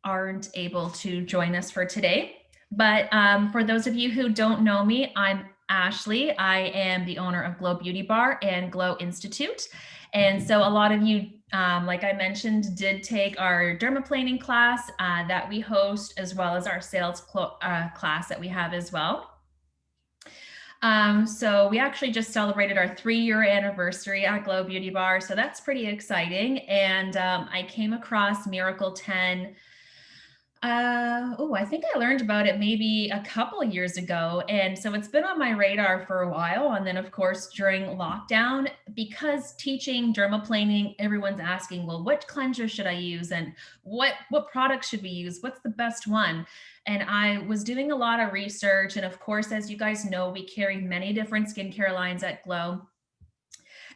aren't able to join us for today. But for those of you who don't know me, I'm Ashley. I am the owner of Glow Beauty Bar and Glow Institute. And so a lot of you, like I mentioned, did take our dermaplaning class that we host, as well as our sales class that we have as well. So we actually just celebrated our 3-year anniversary at Glow Beauty Bar. So that's pretty exciting. And I came across Miracle 10. I think I learned about it maybe a couple of years ago. And so it's been on my radar for a while. And then, of course, during lockdown, because teaching dermaplaning, everyone's asking, well, what cleanser should I use? And what products should we use? What's the best one? And I was doing a lot of research. And of course, as you guys know, we carry many different skincare lines at Glow.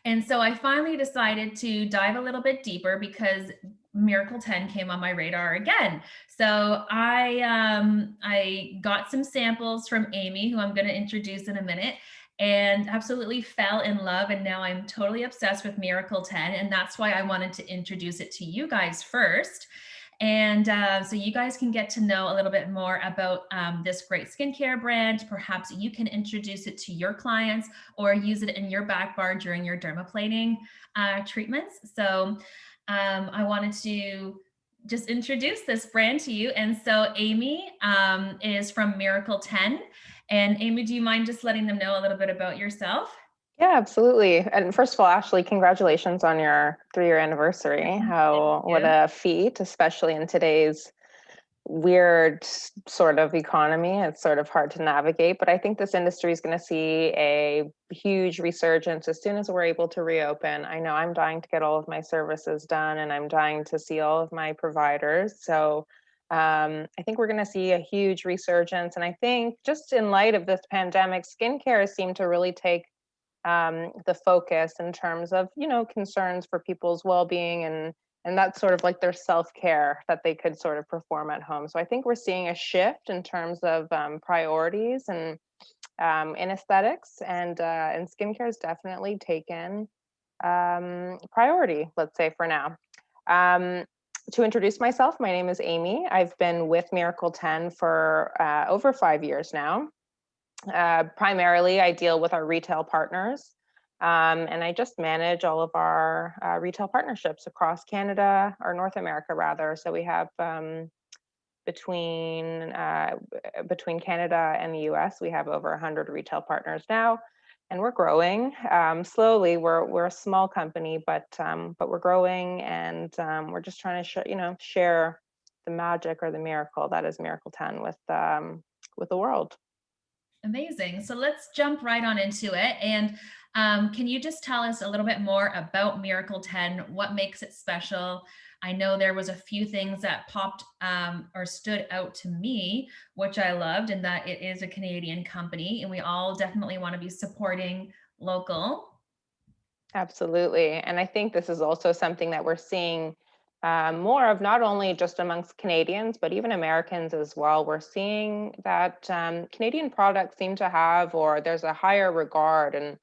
And so I finally decided to dive a little bit deeper because Miracle 10 came on my radar again. So I got some samples from Amy, who I'm going to introduce in a minute, and absolutely fell in love. And now I'm totally obsessed with Miracle 10. And that's why I wanted to introduce it to you guys first. And so you guys can get to know a little bit more about this great skincare brand. Perhaps you can introduce it to your clients or use it in your back bar during your dermaplaning treatments. So I wanted to just introduce this brand to you. And so Amy is from Miracle 10. And Amy, do you mind just letting them know a little bit about yourself? Yeah, absolutely. And first of all, Ashley, congratulations on your 3-year anniversary. What a feat, especially in today's weird sort of economy. It's sort of hard to navigate, but I think this industry is going to see a huge resurgence as soon as we're able to reopen. I know I'm dying to get all of my services done, and I'm dying to see all of my providers. So I think we're going to see a huge resurgence. And I think just in light of this pandemic, skincare has seemed to really take the focus in terms of, concerns for people's well-being, and that's sort of like their self-care that they could sort of perform at home. So I think we're seeing a shift in terms of priorities and in aesthetics, and skincare has definitely taken priority, let's say, for now. To introduce myself, my name is Amy. I've been with Miracle 10 for over 5 years now. Primarily, I deal with our retail partners, and I just manage all of our retail partnerships across Canada, or North America rather. So we have between Canada and the US, we have over 100 retail partners now, and we're growing slowly. We're a small company, but we're growing, and we're just trying to share the magic or the miracle that is Miracle 10 with the world. Amazing. So let's jump right on into it. And can you just tell us a little bit more about Miracle 10? What makes it special? I know there was a few things that popped or stood out to me, which I loved, and that it is a Canadian company, and we all definitely want to be supporting local. Absolutely. And I think this is also something that we're seeing more of, not only just amongst Canadians, but even Americans as well. We're seeing that Canadian products seem to have, or there's a higher regard, and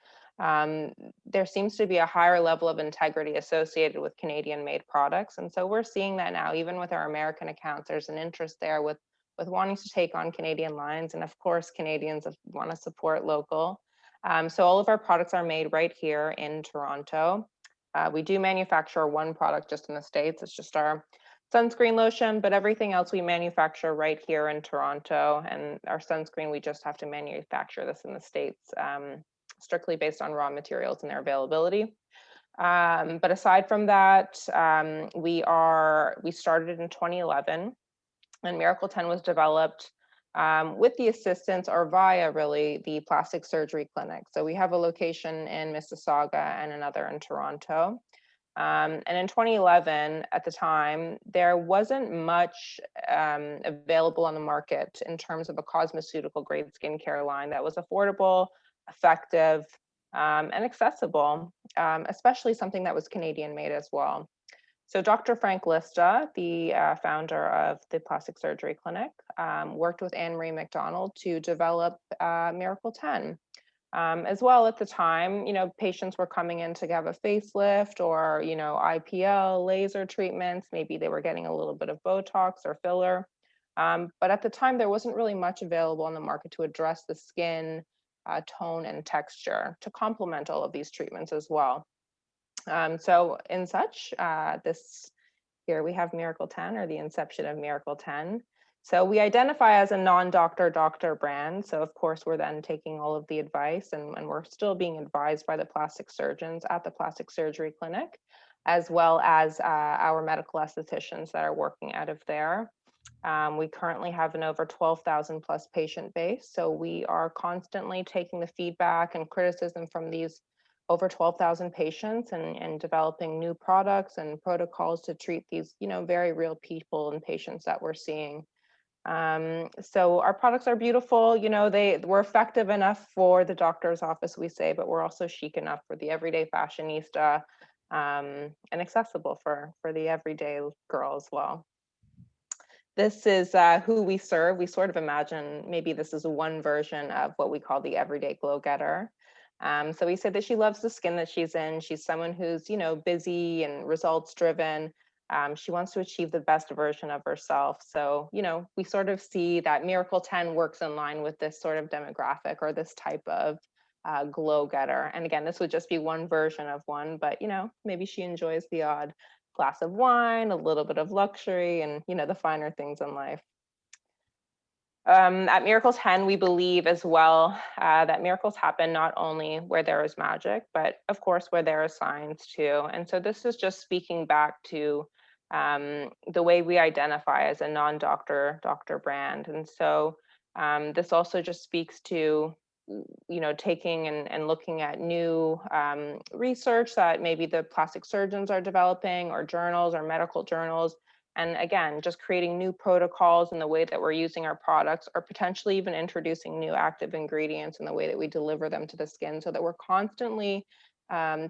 there seems to be a higher level of integrity associated with Canadian made products. And so we're seeing that now, even with our American accounts, there's an interest there with wanting to take on Canadian lines. And of course, Canadians want to support local. So all of our products are made right here in Toronto. We do manufacture one product just in the States. It's just our sunscreen lotion, but everything else we manufacture right here in Toronto. And our sunscreen, we just have to manufacture this in the States, strictly based on raw materials and their availability. But aside from that, we started in 2011, and Miracle 10 was developed with the assistance, or via really, the plastic surgery clinic. So we have a location in Mississauga and another in Toronto. And in 2011, at the time, there wasn't much available on the market in terms of a cosmeceutical grade skincare line that was affordable, effective, and accessible, especially something that was Canadian made as well. So Dr. Frank Lista, the founder of the Plastic Surgery Clinic, worked with Anne Marie McDonald to develop Miracle 10. As well at the time, patients were coming in to have a facelift or, IPL, laser treatments. Maybe they were getting a little bit of Botox or filler. But at the time, there wasn't really much available on the market to address the skin tone and texture to complement all of these treatments as well. So in such, this here we have Miracle 10, or the inception of Miracle 10. So we identify as a non-doctor doctor brand. So of course we're then taking all of the advice, and we're still being advised by the plastic surgeons at the plastic surgery clinic, as well as our medical estheticians that are working out of there. We currently have an over 12,000 plus patient base. So we are constantly taking the feedback and criticism from these over 12,000 patients, and developing new products and protocols to treat these, very real people and patients that we're seeing. So our products are beautiful, we're effective enough for the doctor's office, we say, but we're also chic enough for the everyday fashionista, and accessible for the everyday girl as well. This is who we serve. We sort of imagine maybe this is one version of what we call the everyday glow getter. So we say that she loves the skin that she's in. She's someone who's, busy and results driven. She wants to achieve the best version of herself. So, we sort of see that Miracle 10 works in line with this sort of demographic, or this type of glow getter. And again, this would just be one version of one, but, maybe she enjoys the odd glass of wine, a little bit of luxury, and, the finer things in life. At Miracle 10, we believe as well that miracles happen not only where there is magic, but of course where there is science too. And so this is just speaking back to the way we identify as a non-doctor doctor brand. And so this also just speaks to, taking and looking at new research that maybe the plastic surgeons are developing, or journals or medical journals. And again, just creating new protocols in the way that we're using our products, or potentially even introducing new active ingredients in the way that we deliver them to the skin, so that we're constantly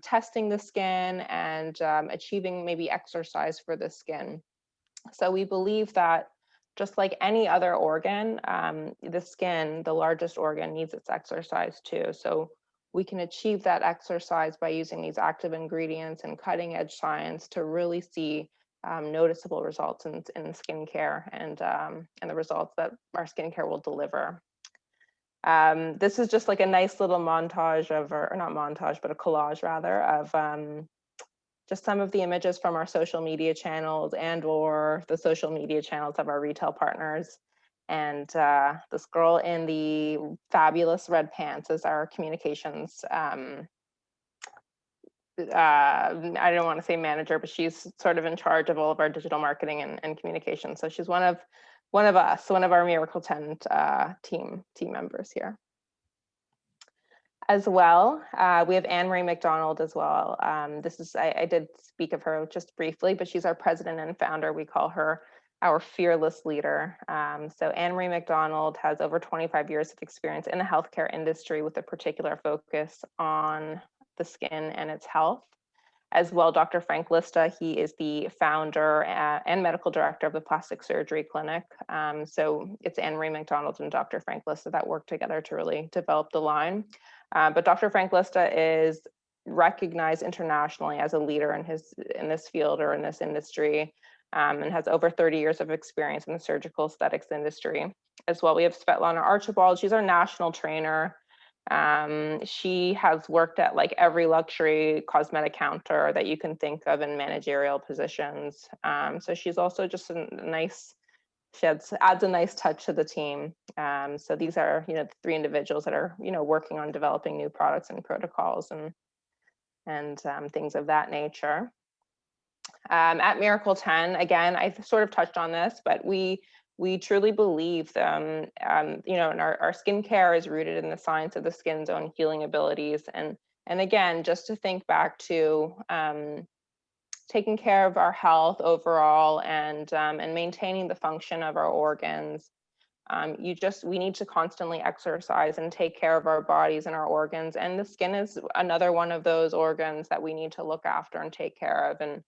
testing the skin and achieving maybe exercise for the skin. So we believe that just like any other organ, the skin, the largest organ, needs its exercise too. So we can achieve that exercise by using these active ingredients and cutting edge science to really see noticeable results in skincare, and the results that our skincare will deliver. This is just like a nice little montage of, or not montage, but a collage rather, of just some of the images from our social media channels and/or the social media channels of our retail partners. And this girl in the fabulous red pants is our communications I don't want to say manager, but she's sort of in charge of all of our digital marketing and communication. So she's one of us, one of our Miracle 10 team members here. As well, we have Anne Marie McDonald as well. This is, I did speak of her just briefly, but she's our president and founder. We call her our fearless leader. So Anne Marie McDonald has over 25 years of experience in the healthcare industry, with a particular focus on the skin and its health. As well, Dr. Frank Lista, he is the founder and medical director of the Plastic Surgery Clinic. So it's Anne Marie McDonald and Dr. Frank Lista that work together to really develop the line. But Dr. Frank Lista is recognized internationally as a leader in this field, or in this industry, and has over 30 years of experience in the surgical aesthetics industry. As well, we have Svetlana Archibald. She's our national trainer. She has worked at like every luxury cosmetic counter that you can think of in managerial positions. So she's also just a nice, adds a nice touch to the team. So these are, the three individuals that are, working on developing new products and protocols and things of that nature. At Miracle 10, again, I sort of touched on this, but we truly believe and our skincare is rooted in the science of the skin's own healing abilities. And again, just to think back to taking care of our health overall, and maintaining the function of our organs. We need to constantly exercise and take care of our bodies and our organs. And the skin is another one of those organs that we need to look after and take care of. And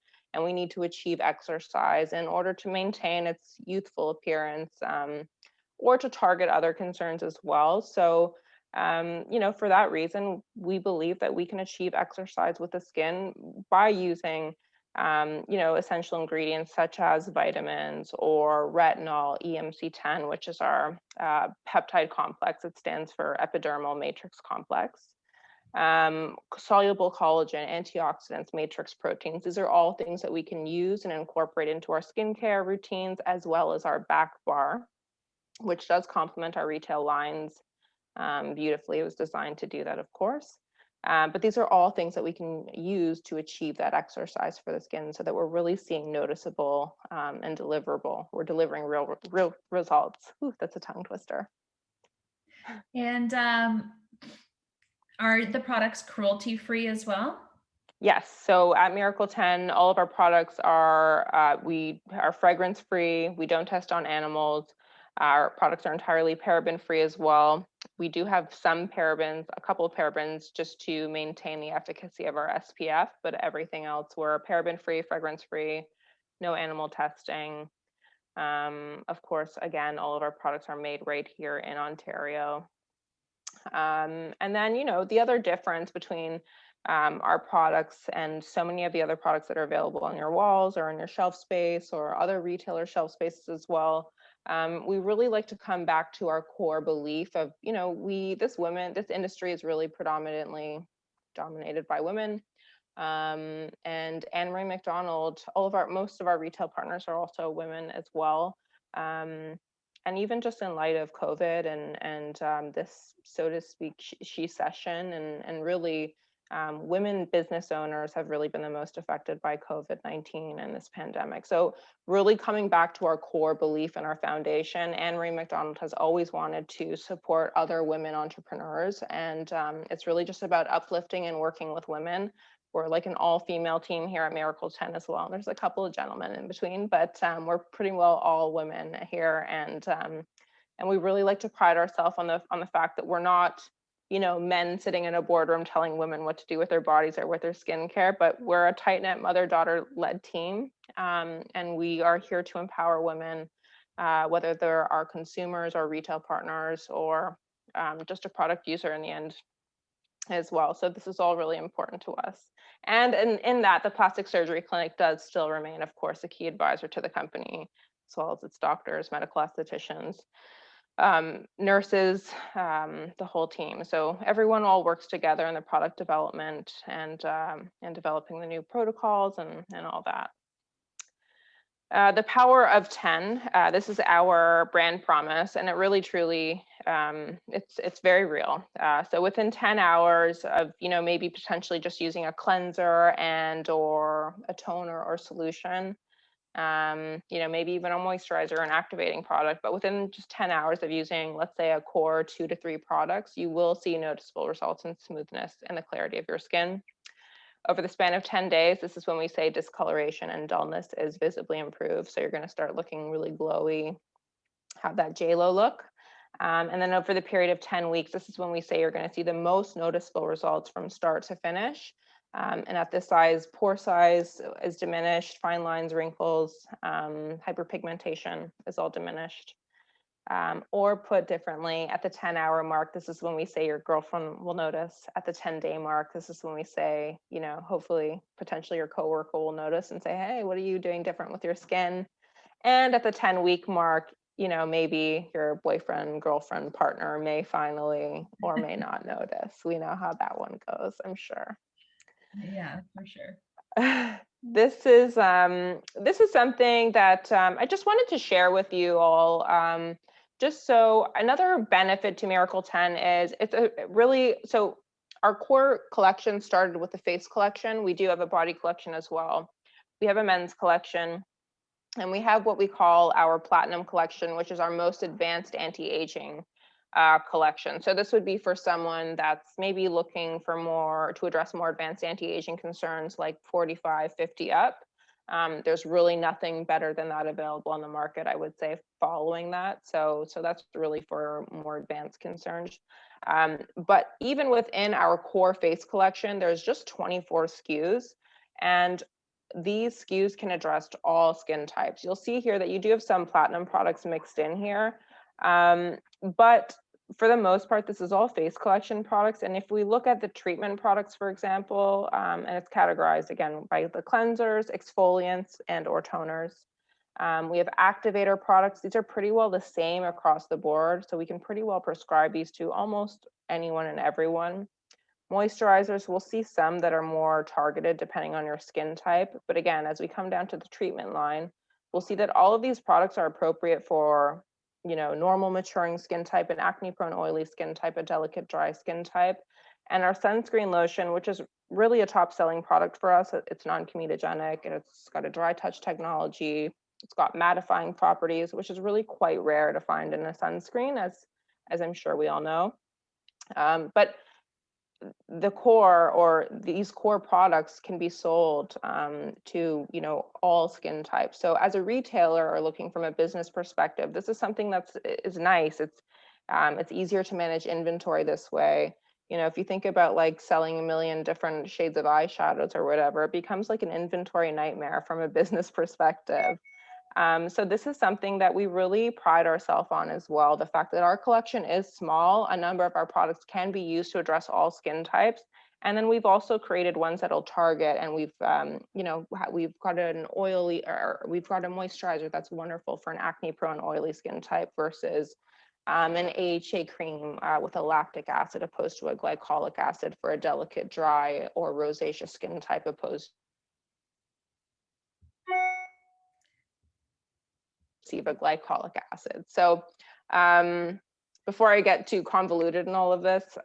we need to achieve exercise in order to maintain its youthful appearance, or to target other concerns as well. So For that reason, we believe that we can achieve exercise with the skin by using, essential ingredients such as vitamins or retinol, EMC10, which is our peptide complex. It stands for epidermal matrix complex. Soluble collagen, antioxidants, matrix proteins. These are all things that we can use and incorporate into our skincare routines, as well as our back bar, which does complement our retail lines beautifully. It was designed to do that, of course. But these are all things that we can use to achieve that exercise for the skin, so that we're really seeing noticeable and deliverable. We're delivering real results. Ooh, that's a tongue twister. And are the products cruelty free as well? Yes. So at Miracle 10, all of our products are we are fragrance free. We don't test on animals. Our products are entirely paraben free as well. We do have some parabens, a couple of parabens, just to maintain the efficacy of our SPF, but everything else we're paraben free, fragrance free, no animal testing. Of course, again, all of our products are made right here in Ontario. And then, the other difference between our products and so many of the other products that are available on your walls or in your shelf space or other retailer shelf spaces as well. We really like to come back to our core belief of, this industry is really predominantly dominated by women. And Anne Marie McDonald, most of our retail partners are also women as well. And even just in light of COVID and this, so to speak, she session, and really women business owners have really been the most affected by COVID-19 and this pandemic. So really coming back to our core belief and our foundation, Anne Marie McDonald has always wanted to support other women entrepreneurs. And it's really just about uplifting and working with women. We're like an all-female team here at Miracle 10 as well. There's a couple of gentlemen in between, but we're pretty well all women here, and we really like to pride ourselves on the fact that we're not, men sitting in a boardroom telling women what to do with their bodies or with their skincare, but we're a tight-knit mother-daughter-led team, and we are here to empower women, whether they're our consumers or retail partners or just a product user in the end as well. So this is all really important to us. And in that, the plastic surgery clinic does still remain, of course, a key advisor to the company, as well as its doctors, medical estheticians, nurses, the whole team. So everyone all works together in the product development and developing the new protocols and all that. The power of 10, this is our brand promise, and it really truly, it's very real. So within 10 hours of, maybe potentially just using a cleanser and or a toner or solution, maybe even a moisturizer or an activating product, but within just 10 hours of using, let's say, a core 2 to 3 products, you will see noticeable results in smoothness and the clarity of your skin. Over the span of 10 days, this is when we say discoloration and dullness is visibly improved. So you're going to start looking really glowy, have that JLo look. And then over the period of 10 weeks, this is when we say you're going to see the most noticeable results from start to finish. And at this size, pore size is diminished, fine lines, wrinkles, hyperpigmentation is all diminished. Or put differently, at the 10-hour mark, this is when we say your girlfriend will notice. At the 10-day mark, this is when we say, hopefully, potentially your coworker will notice and say, hey, what are you doing different with your skin? And at the 10-week mark, maybe your boyfriend, girlfriend, partner may finally or may not notice. We know how that one goes, I'm sure. Yeah, for sure. This is something that I just wanted to share with you all. Just so another benefit to Miracle 10 is it's a really, so our core collection started with the face collection. We do have a body collection as well. We have a men's collection, and we have what we call our platinum collection, which is our most advanced anti-aging collection. So this would be for someone that's maybe looking to address more advanced anti-aging concerns like 45, 50 up. There's really nothing better than that available on the market, I would say, following that. So that's really for more advanced concerns. But even within our core face collection, there's just 24 SKUs. And these SKUs can address all skin types. You'll see here that you do have some platinum products mixed in here. But for the most part, this is all face collection products. And if we look at the treatment products, for example, and it's categorized again by the cleansers, exfoliants, and or toners. We have activator products. These are pretty well the same across the board. So we can pretty well prescribe these to almost anyone and everyone. Moisturizers, we'll see some that are more targeted depending on your skin type. But again, as we come down to the treatment line, we'll see that all of these products are appropriate for, normal maturing skin type, an acne prone oily skin type, a delicate dry skin type. And our sunscreen lotion, which is really a top selling product for us, it's non-comedogenic and it's got a dry touch technology. It's got mattifying properties, which is really quite rare to find in a sunscreen, as I'm sure we all know. But the core or these core products can be sold to all skin types. So as a retailer or looking from a business perspective, this is something is nice. It's easier to manage inventory this way. If you think about like selling a million different shades of eyeshadows or whatever, it becomes like an inventory nightmare from a business perspective. So this is something that we really pride ourselves on as well. The fact that our collection is small, a number of our products can be used to address all skin types. And then we've also created ones that'll target, and we've got an oily, or we've got a moisturizer that's wonderful for an acne prone oily skin type versus an AHA cream with a lactic acid opposed to a glycolic acid for a delicate dry or rosacea skin type opposed receive a glycolic acid. So before I get too convoluted in all of this,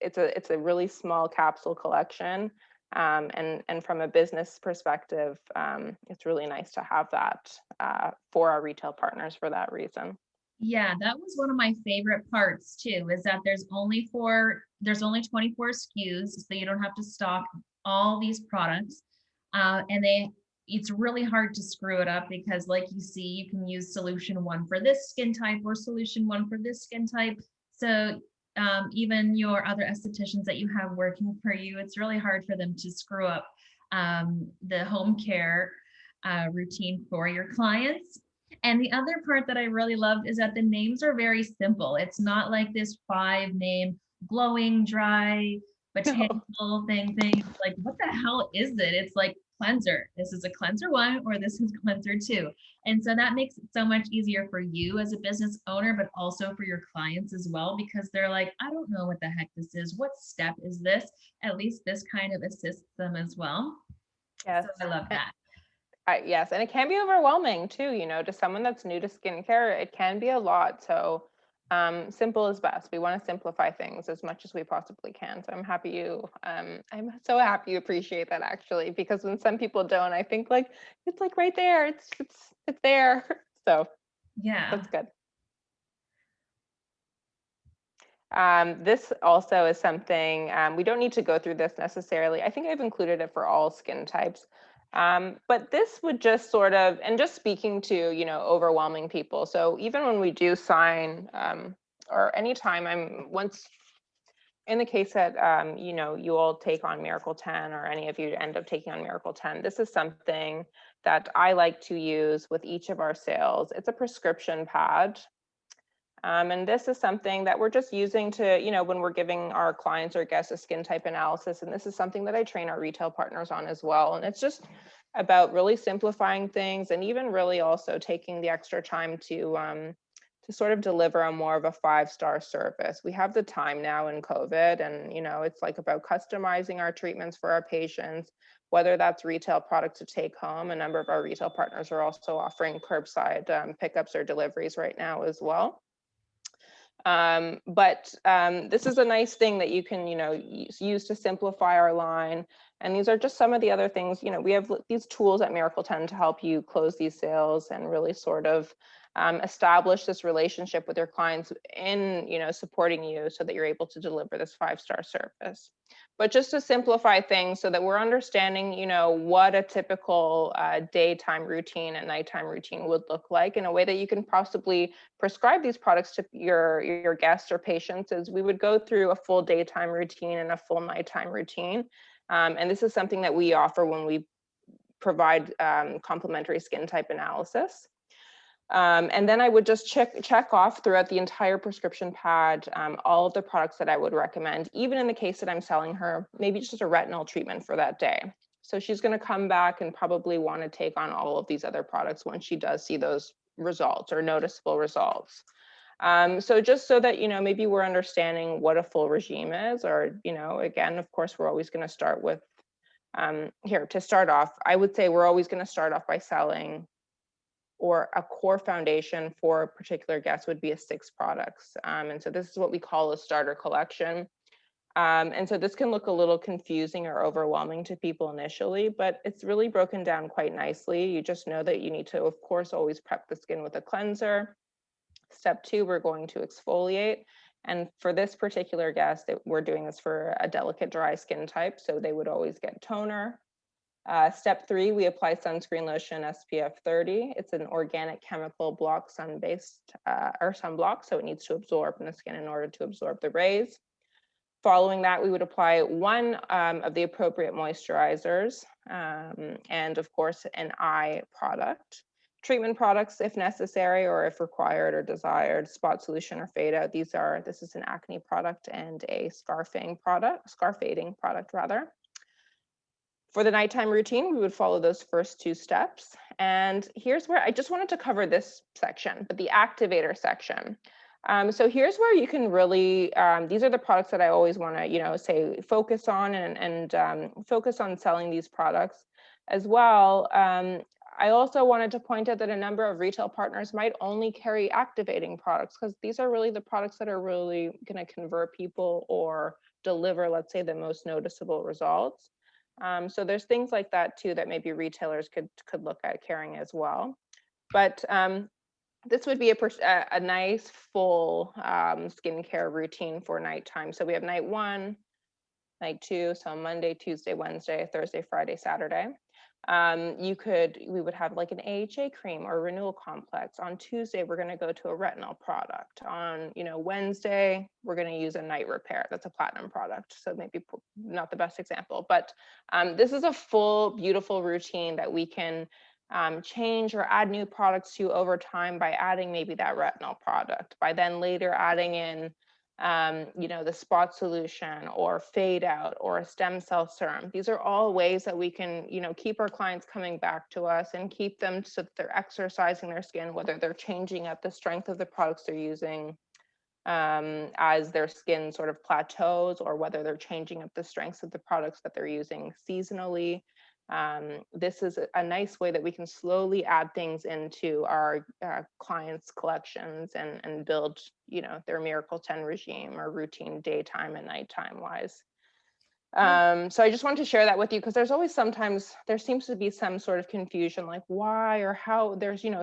it's a really small capsule collection. And from a business perspective, it's really nice to have that for our retail partners for that reason. Yeah, that was one of my favorite parts too, is that there's only 24 SKUs, so you don't have to stock all these products. And it's really hard to screw it up because like you see, you can use solution one for this skin type or solution one for this skin type. So even your other estheticians that you have working for you, it's really hard for them to screw up the home care routine for your clients. And the other part that I really loved is that the names are very simple. It's not like this 5 name glowing, dry, botanical thing. Like, what the hell is it? It's like cleanser. This is a cleanser one, or this is cleanser two. And so that makes it so much easier for you as a business owner, but also for your clients as well, because they're like, I don't know what the heck this is. What step is this? At least this kind of assists them as well. Yes. So I love that. Yes, and it can be overwhelming too, to someone that's new to skincare, it can be a lot. So simple is best. We want to simplify things as much as we possibly can. So I'm so happy you appreciate that actually, because when some people don't, I think like, it's like right there, it's there. So Yeah. that's good. This also is something, we don't need to go through this necessarily. I think I've included it for all skin types. But this would just sort of, and just speaking to, overwhelming people. So even when we do sign, or anytime once, in the case that, you all take on Miracle 10 or any of you end up taking on Miracle 10, this is something that I like to use with each of our sales. It's a prescription pad. And this is something that we're just using to, when we're giving our clients or guests a skin type analysis. And this is something that I train our retail partners on as well. And it's just about really simplifying things and even really also taking the extra time to sort of deliver a more of a 5-star service. We have the time now in COVID, and it's like about customizing our treatments for our patients, whether that's retail products to take home. A number of our retail partners are also offering curbside pickups or deliveries right now as well. But this is a nice thing that you can, use to simplify our line. And these are just some of the other things, we have these tools at Miracle 10 to help you close these sales and really sort of establish this relationship with your clients in, supporting you so that you're able to deliver this 5-star service. But just to simplify things so that we're understanding, what a typical daytime routine and nighttime routine would look like in a way that you can possibly prescribe these products to your guests or patients, is we would go through a full daytime routine and a full nighttime routine. And this is something that we offer when we provide complimentary skin type analysis. And then I would just check off throughout the entire prescription pad all of the products that I would recommend, even in the case that I'm selling her maybe just a retinol treatment for that day. So she's going to come back and probably want to take on all of these other products once she does see those results or noticeable results. So just so that, maybe we're understanding what a full regime is, or, again, of course, we're always going to start with, here to start off, I would say we're always going to start off by selling, or a core foundation for a particular guest would be a 6 products. And so this is what we call a starter collection. And so this can look a little confusing or overwhelming to people initially, but it's really broken down quite nicely. You just know that you need to, of course, always prep the skin with a cleanser. Step 2, we're going to exfoliate. And for this particular guest, we're doing this for a delicate dry skin type, so they would always get toner. Step 3, we apply sunscreen lotion SPF 30. It's an organic chemical block sun-based or sunblock, so it needs to absorb in the skin in order to absorb the rays. Following that, we would apply one of the appropriate moisturizers, and of course, an eye product. Treatment products, if necessary or if required or desired, spot solution or fade out. This is an acne product and a scar fading product rather. For the nighttime routine, we would follow those first 2 steps. And here's where I just wanted to cover this section, but the activator section. So here's where you can really, these are the products that I always want to, say focus on and focus on selling these products as well. I also wanted to point out that a number of retail partners might only carry activating products because these are really the products that are really going to convert people or deliver, let's say, the most noticeable results. So there's things like that too that maybe retailers could look at carrying as well. But this would be a nice full skincare routine for nighttime. So we have night 1, night 2, so Monday, Tuesday, Wednesday, Thursday, Friday, Saturday. We would have like an AHA cream or renewal complex. On Tuesday, we're going to go to a retinol product. On, Wednesday, we're going to use a night repair. That's a platinum product. So maybe not the best example, but this is a full, beautiful routine that we can change or add new products to over time by adding maybe that retinol product, by then later adding in the spot solution or fade out or a stem cell serum. These are all ways that we can, keep our clients coming back to us and keep them so that they're exercising their skin, whether they're changing up the strength of the products they're using as their skin sort of plateaus, or whether they're changing up the strengths of the products that they're using seasonally. This is a nice way that we can slowly add things into our clients' collections and build, their Miracle 10 regime or routine daytime and nighttime wise. So I just wanted to share that with you because sometimes there seems to be some sort of confusion, like why or how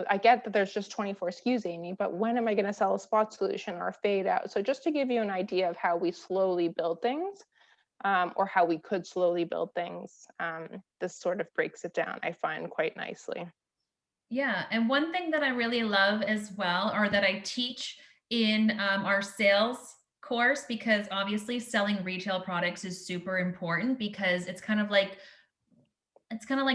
I get that there's just 24 SKUs, Amy, but when am I going to sell a spot solution or a fade out? So just to give you an idea of how we slowly build things, or how we could slowly build things, this sort of breaks it down, I find, quite nicely. Yeah. And one thing that I really love as well, or that I teach in our sales course, because obviously selling retail products is super important because it's kind of like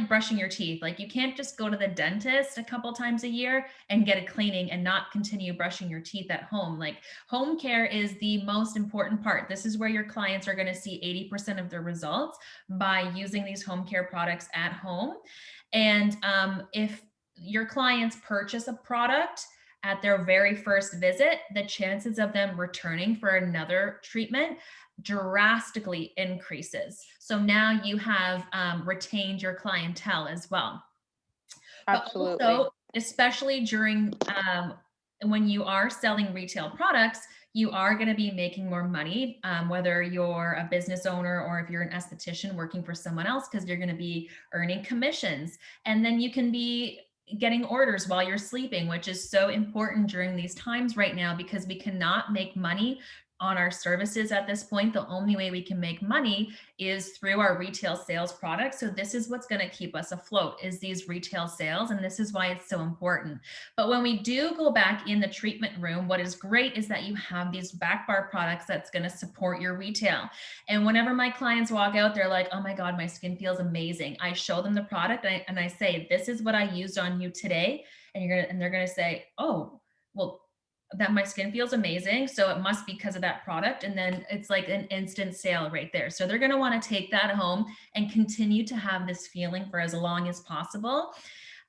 brushing your teeth. Like you can't just go to the dentist a couple times a year and get a cleaning and not continue brushing your teeth at home. Like home care is the most important part. This is where your clients are going to see 80% of their results by using these home care products at home. And if your clients purchase a product at their very first visit, the chances of them returning for another treatment drastically increases. So now you have retained your clientele as well. But Absolutely. also, especially during when you are selling retail products, you are going to be making more money, whether you're a business owner or if you're an esthetician working for someone else, because you're going to be earning commissions. And then you can be getting orders while you're sleeping, which is so important during these times right now because we cannot make money on our services at this point. The only way we can make money is through our retail sales products. So this is what's going to keep us afloat is these retail sales. And this is why it's so important. But when we do go back in the treatment room, what is great is that you have these back bar products that's going to support your retail. And whenever my clients walk out, they're like, oh my God, my skin feels amazing. I show them the product and I say, this is what I used on you today. and they're gonna say, oh, well, that my skin feels amazing, so it must be because of that product. And then it's like an instant sale right there. So they're gonna want to take that home and continue to have this feeling for as long as possible.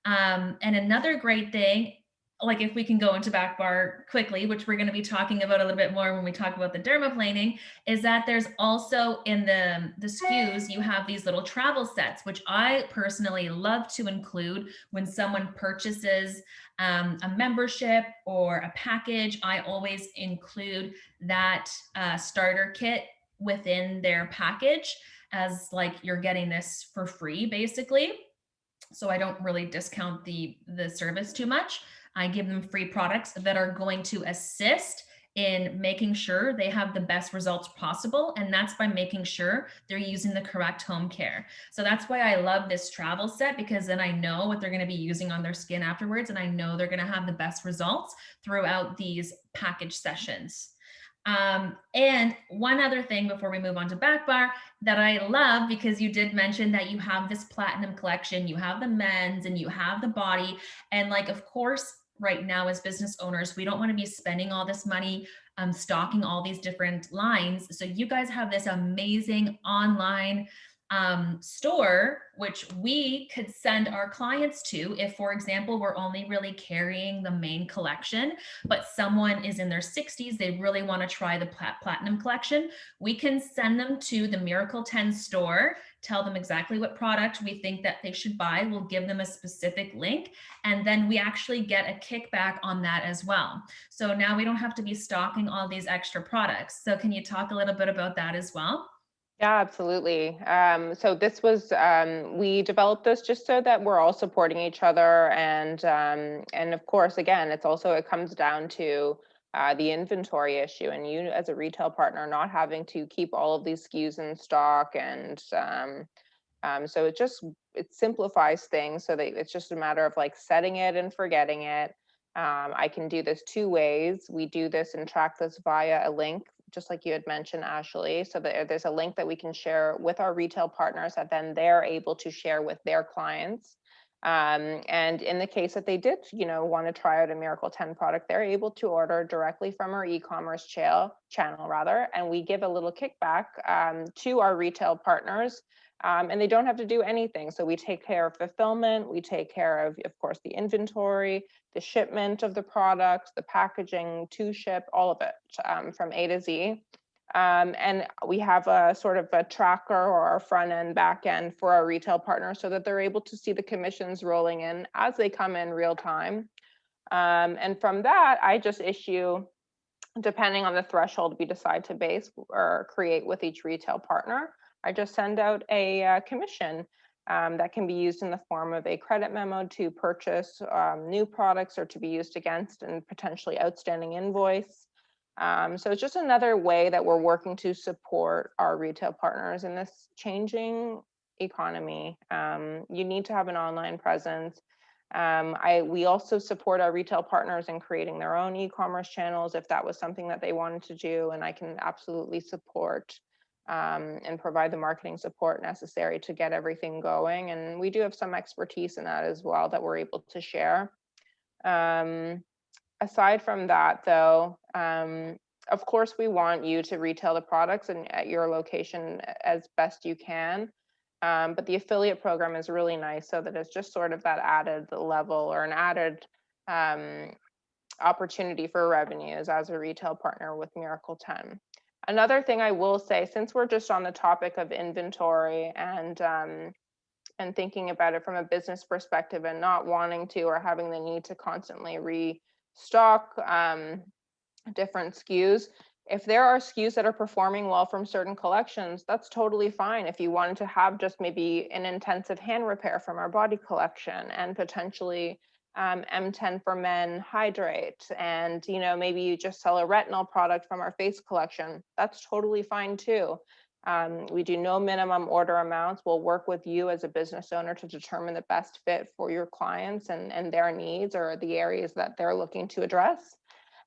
And another great thing, like if we can go into back bar quickly, which we're going to be talking about a little bit more when we talk about the dermaplaning, is that there's also in the SKUs, you have these little travel sets, which I personally love to include when someone purchases a membership or a package. I always include that starter kit within their package, as like you're getting this for free basically. So I don't really discount the service too much. I give them free products that are going to assist in making sure they have the best results possible, and that's by making sure they're using the correct home care. So that's why I love this travel set, because then I know what they're going to be using on their skin afterwards, and I know they're going to have the best results throughout these package sessions. And one other thing before we move on to back bar that I love, because you did mention that you have this platinum collection, you have the men's and you have the body. And like, of course, right now as business owners, we don't want to be spending all this money stocking all these different lines. So you guys have this amazing online store, which we could send our clients to if, for example, we're only really carrying the main collection, but someone is in their 60s, they really want to try the platinum collection. We can send them to the Miracle 10 store, tell them exactly what product we think that they should buy. We'll give them a specific link, and then we actually get a kickback on that as well. So now we don't have to be stocking all these extra products. So can you talk a little bit about that as well? Yeah, absolutely. So this was we developed this just so that we're all supporting each other, and of course, again, it comes down to the inventory issue, and you as a retail partner not having to keep all of these SKUs in stock, and so it simplifies things so that it's just a matter of like setting it and forgetting it. I can do this two ways. We do this and track this via a link, just like you had mentioned, Ashley. So that there's a link that we can share with our retail partners that then they're able to share with their clients. And in the case that they did, want to try out a Miracle 10 product, they're able to order directly from our e-commerce channel rather, and we give a little kickback to our retail partners, and they don't have to do anything. So we take care of fulfillment, we take care of course, the inventory, the shipment of the products, the packaging to ship, all of it from A to Z. And we have a sort of a tracker or a front end, back end for our retail partners so that they're able to see the commissions rolling in as they come in real time. And from that, I just issue, depending on the threshold we decide to base or create with each retail partner, I just send out a commission that can be used in the form of a credit memo to purchase new products or to be used against and potentially outstanding invoice. So it's just another way that we're working to support our retail partners in this changing economy. You need to have an online presence. We also support our retail partners in creating their own e-commerce channels if that was something that they wanted to do, and I can absolutely support and provide the marketing support necessary to get everything going. And we do have some expertise in that as well that we're able to share. Um, Aside from that, though, of course, we want you to retail the products and at your location as best you can. But the affiliate program is really nice so that it's just sort of that added level or an added um, opportunity for revenues as a retail partner with Miracle 10. Another thing I will say, since we're just on the topic of inventory and thinking about it from a business perspective and not wanting to or having the need to constantly restock different SKUs. If there are SKUs that are performing well from certain collections, that's totally fine. If you wanted to have just maybe an intensive hand repair from our body collection and potentially M10 for men hydrate, and maybe you just sell a retinol product from our face collection, that's totally fine too. We do no minimum order amounts. We'll work with you as a business owner to determine the best fit for your clients and their needs or the areas that they're looking to address.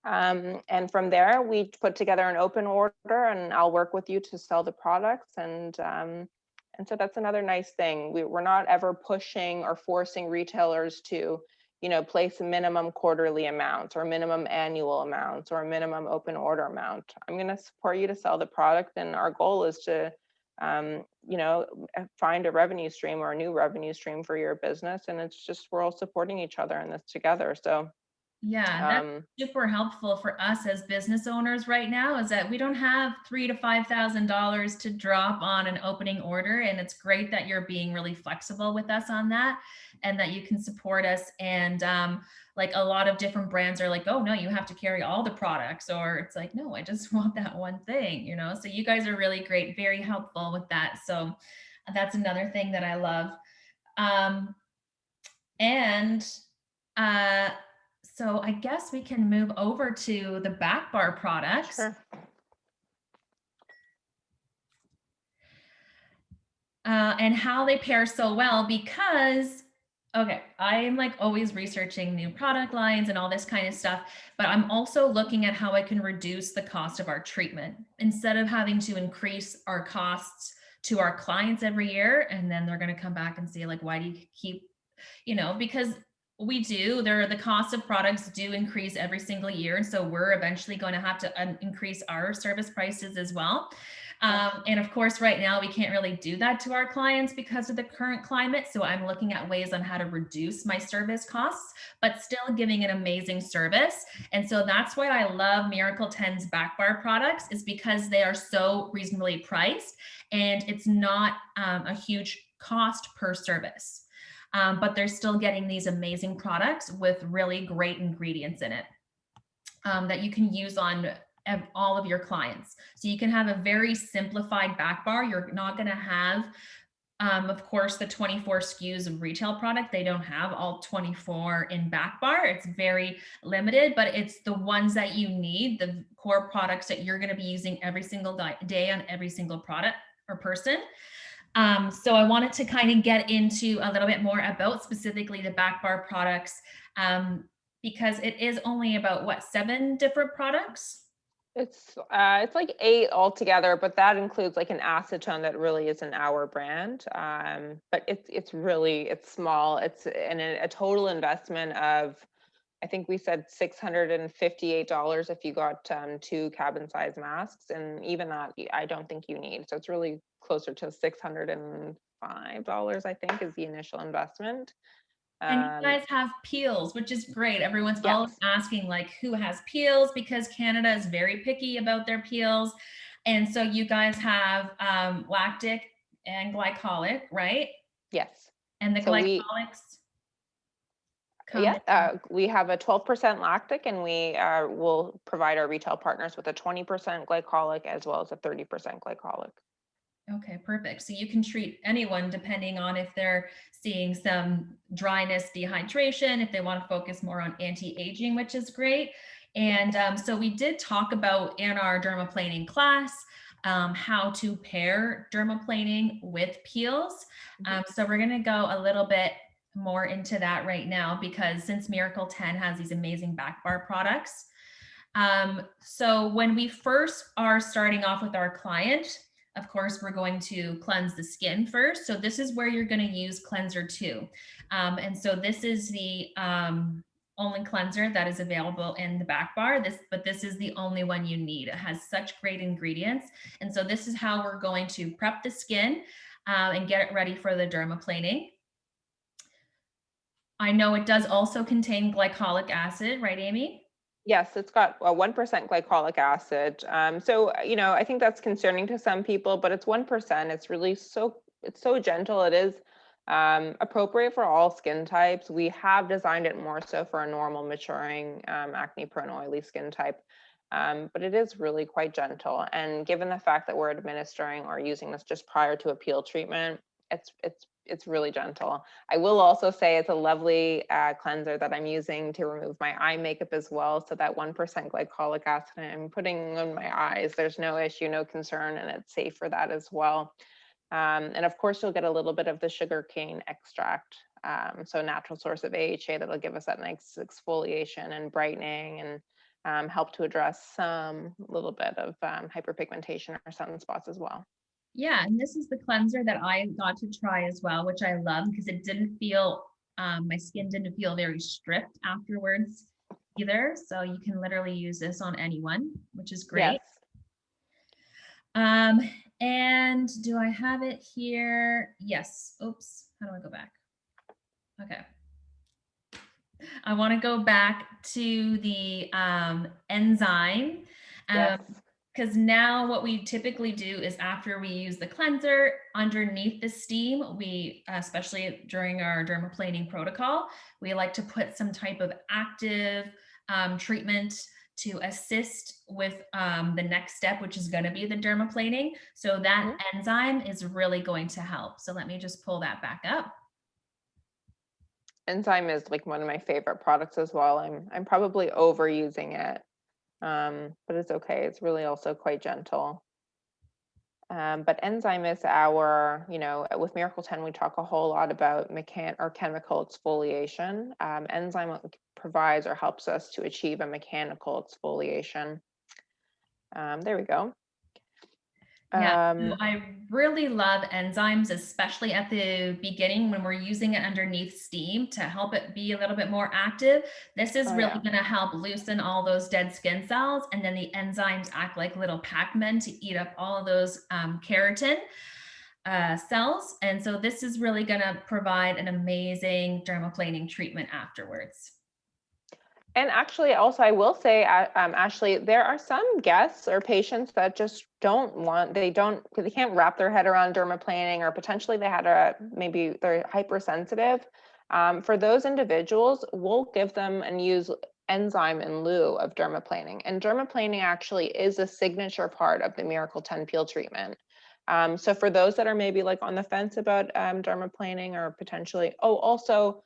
And from there, we put together an open order, and I'll work with you to sell the products. And so that's another nice thing. We're not ever pushing or forcing retailers to, place minimum quarterly amounts or minimum annual amounts or minimum open order amount. I'm going to support you to sell the product. And our goal is to, find a revenue stream or a new revenue stream for your business. And it's just, we're all supporting each other in this together. So, Yeah, that's um, super helpful for us as business owners right now is that we don't have $3,000 to $5,000 to drop on an opening order. And it's great that you're being really flexible with us on that and that you can support us. And like a lot of different brands are like, oh no, you have to carry all the products. Or it's like, no, I just want that one thing, you know? So you guys are really great, very helpful with that. So that's another thing that I love. Um, and uh, so I guess we can move over to the back bar products sure. and how they pair so well because, okay, I'm like always researching new product lines and all this kind of stuff, but I'm also looking at how I can reduce the cost of our treatment instead of having to increase our costs to our clients every year. And then they're going to come back and say, like, why do you keep, because we do, the cost of products do increase every single year. And so we're eventually going to have to increase our service prices as well. Yes. And of course, right now we can't really do that to our clients because of the current climate. So I'm looking at ways on how to reduce my service costs, but still giving an amazing service. And so that's why I love Miracle 10's back bar products is because they are so reasonably priced and it's not a huge cost per service. But they're still getting these amazing products with really great ingredients in it that you can use on all of your clients. So you can have a very simplified back bar. You're not going to have, of course, the 24 SKUs of retail product. They don't have all 24 in back bar. It's very limited, but it's the ones that you need, the core products that you're going to be using every single day on every single product or person. So I wanted to kind of get into a little bit more about specifically the back bar products because it is only about what, 7 different products? It's like 8 altogether, but that includes like an acetone that really isn't our brand. But it's small. It's a total investment of, I think we said $658 if you got 2 cabin size masks, and even that I don't think you need. So it's really closer to $605, I think, is the initial investment. And you Um, guys have peels, which is great. Everyone's always yes, asking like who has peels because Canada is very picky about their peels. And so you guys have lactic and glycolic, right? yes. And the So glycolics come yeah, in. we have a 12% lactic, and we will provide our retail partners with a 20% glycolic as well as a 30% glycolic. Okay, perfect. So you can treat anyone depending on if they're seeing some dryness, dehydration, if they want to focus more on anti-aging, which is great. And so we did talk about in our dermaplaning class how to pair dermaplaning with peels. Mhm. So we're going to go a little bit more into that right now because since Miracle 10 has these amazing back bar products. So when we first are starting off with our client, of course, we're going to cleanse the skin first. So this is where you're going to use cleanser 2. And so this is the only cleanser that is available in the back bar. But this is the only one you need. It has such great ingredients. And so this is how we're going to prep the skin and get it ready for the dermaplaning. I know it does also contain glycolic acid, right, Amy? Yes, it's got a 1% glycolic acid. I think that's concerning to some people, but it's 1%. It's so gentle. It is appropriate for all skin types. We have designed it more so for a normal maturing acne prone oily skin type. But it is really quite gentle. And given the fact that we're administering or using this just prior to a peel treatment, it's really gentle. I will also say it's a lovely cleanser that I'm using to remove my eye makeup as well. So that 1% glycolic acid I'm putting on my eyes, there's no issue, no concern, and it's safe for that as well. And of course, you'll get a little bit of the sugar cane extract. So a natural source of AHA that'll give us that nice exfoliation and brightening and help to address some little bit of hyperpigmentation or sunspots as well. Yeah, and this is the cleanser that I got to try as well, which I love because it didn't feel My skin didn't feel very stripped afterwards either. So you can literally use this on anyone, which is Yes. great. Um, and do I have it here? Yes. Oops. How do I go back? Okay. I want to go back to the enzyme. Yes. Because now what we typically do is after we use the cleanser underneath the steam, we, especially during our dermaplaning protocol, we like to put some type of active treatment to assist with the next step, which is going to be the dermaplaning. So that Mhm. enzyme is really going to help. So let me just pull that back up. Enzyme is like one of my favorite products as well. I'm probably overusing it, but it's okay. It's really also quite gentle. But enzyme is our, with Miracle 10, we talk a whole lot about or chemical exfoliation. Enzyme provides or helps us to achieve a mechanical exfoliation. There we go. Yeah, so Um, I really love enzymes, especially at the beginning when we're using it underneath steam to help it be a little bit more active. This is oh really yeah, going to help loosen all those dead skin cells. And then the enzymes act like little Pac-Men to eat up all of those keratin cells. And so this is really going to provide an amazing dermaplaning treatment afterwards. and actually, also I will say, Ashley, there are some guests or patients that just they can't wrap their head around dermaplaning, or potentially they had maybe they're hypersensitive. For those individuals, we'll give them and use enzyme in lieu of dermaplaning. And dermaplaning actually is a signature part of the Miracle 10 peel treatment. So for those that are maybe like on the fence about dermaplaning, or potentially, also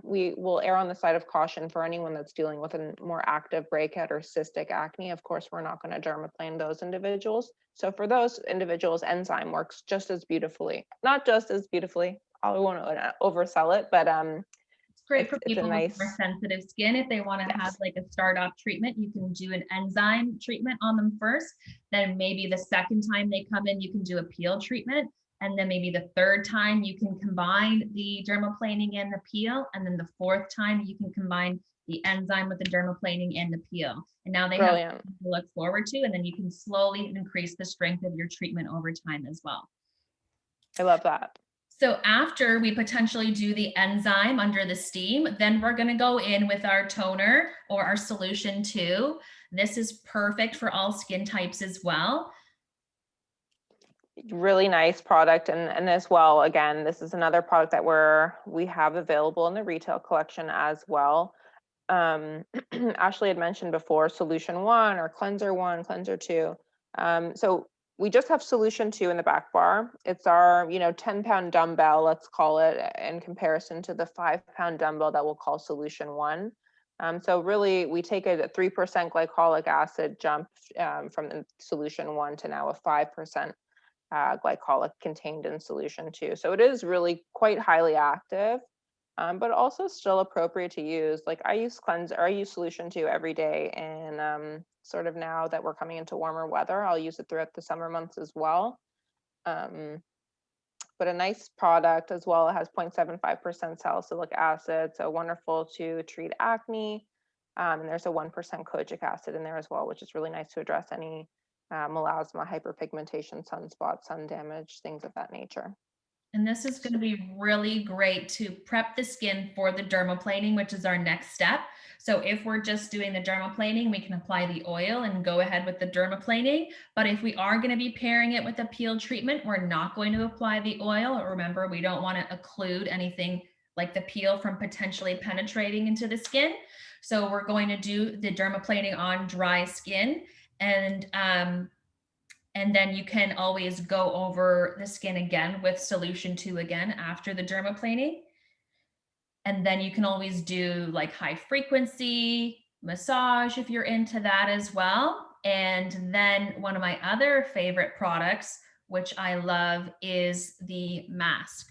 we will err on the side of caution for anyone that's dealing with a more active breakout or cystic acne. Of course, we're not going to dermaplane those individuals. So for those individuals, enzyme works just as beautifully. Not just as beautifully. I won't oversell it, but It's great for it's a people with more nice. sensitive skin. If they want to have Yes. like a start off treatment, you can do an enzyme treatment on them first. Then maybe the second time they come in, you can do a peel treatment. And then maybe the third time you can combine the dermaplaning and the peel. And then the fourth time you can combine the enzyme with the dermaplaning and the peel. And now they have Brilliant. something to look forward to. And then you can slowly increase the strength of your treatment over time as well. I love that. So after we potentially do the enzyme under the steam, then we're going to go in with our toner or our solution too. This is perfect for all skin types as well. Really nice product, and as well, again, this is another product that we have available in the retail collection as well. Ashley had mentioned before solution 1 or cleanser 1, cleanser 2. So we just have solution 2 in the back bar. It's our 10-pound dumbbell, let's call it, in comparison to the 5-pound dumbbell that we'll call solution 1. So really we take a 3% glycolic acid jump from the solution 1 to now a 5% glycolic contained in solution 2. So it is really quite highly active, but also still appropriate to use. Like I use solution 2 every day, and sort of now that we're coming into warmer weather, I'll use it throughout the summer months as well. But a nice product as well. It has 0.75% salicylic acid, so wonderful to treat acne. And there's a 1% kojic acid in there as well, which is really nice to address any melasma, hyperpigmentation, sunspot, sun damage, things of that nature. And this is going to be really great to prep the skin for the dermaplaning, which is our next step. So if we're just doing the dermaplaning, we can apply the oil and go ahead with the dermaplaning. But if we are going to be pairing it with a peel treatment, we're not going to apply the oil. Remember, we don't want to occlude anything like the peel from potentially penetrating into the skin. So we're going to do the dermaplaning on dry skin, and then you can always go over the skin again with solution 2 again after the dermaplaning. And then you can always do like high frequency massage if you're into that as well. And then one of my other favorite products, which I love, is the mask.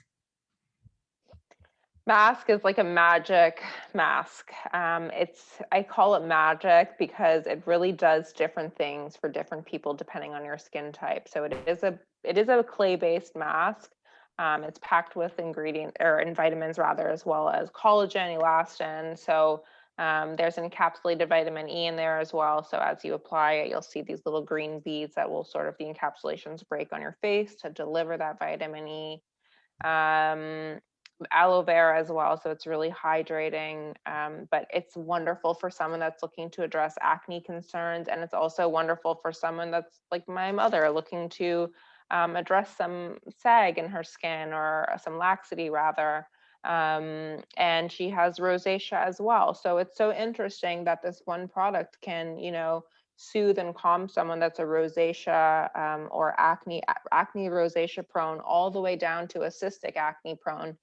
Mask is like a magic mask. I call it magic because it really does different things for different people depending on your skin type. So it is a clay-based mask. It's packed with ingredient or in vitamins rather, as well as collagen, elastin. So there's encapsulated vitamin E in there as well. So as you apply it, you'll see these little green beads that will sort of the encapsulations break on your face to deliver that vitamin E. um, Aloe vera as well, so it's really hydrating. But it's wonderful for someone that's looking to address acne concerns, and it's also wonderful for someone that's like my mother, looking to address some sag in her skin, or some laxity rather. And she has rosacea as well. So it's so interesting that this one product can, soothe and calm someone that's a rosacea, or acne rosacea prone, all the way down to a cystic acne prone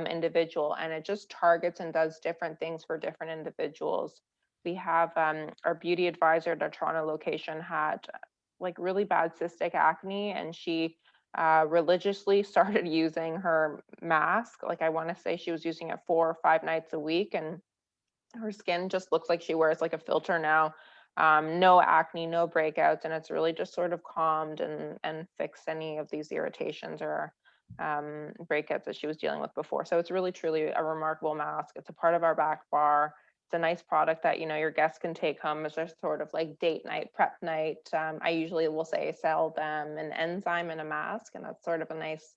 individual. And it just targets and does different things for different individuals. We have our beauty advisor at our Toronto location had like really bad cystic acne, and she religiously started using her mask. Like, I want to say she was using it 4 or 5 nights a week, and her skin just looks like she wears like a filter now. No acne, no breakouts, and it's really just sort of calmed and fixed any of these irritations or breakouts that she was dealing with before. So it's really truly a remarkable mask. It's a part of our back bar. It's a nice product that your guests can take home as their sort of like date night, prep night. I usually will say sell them an enzyme and a mask, and that's sort of a nice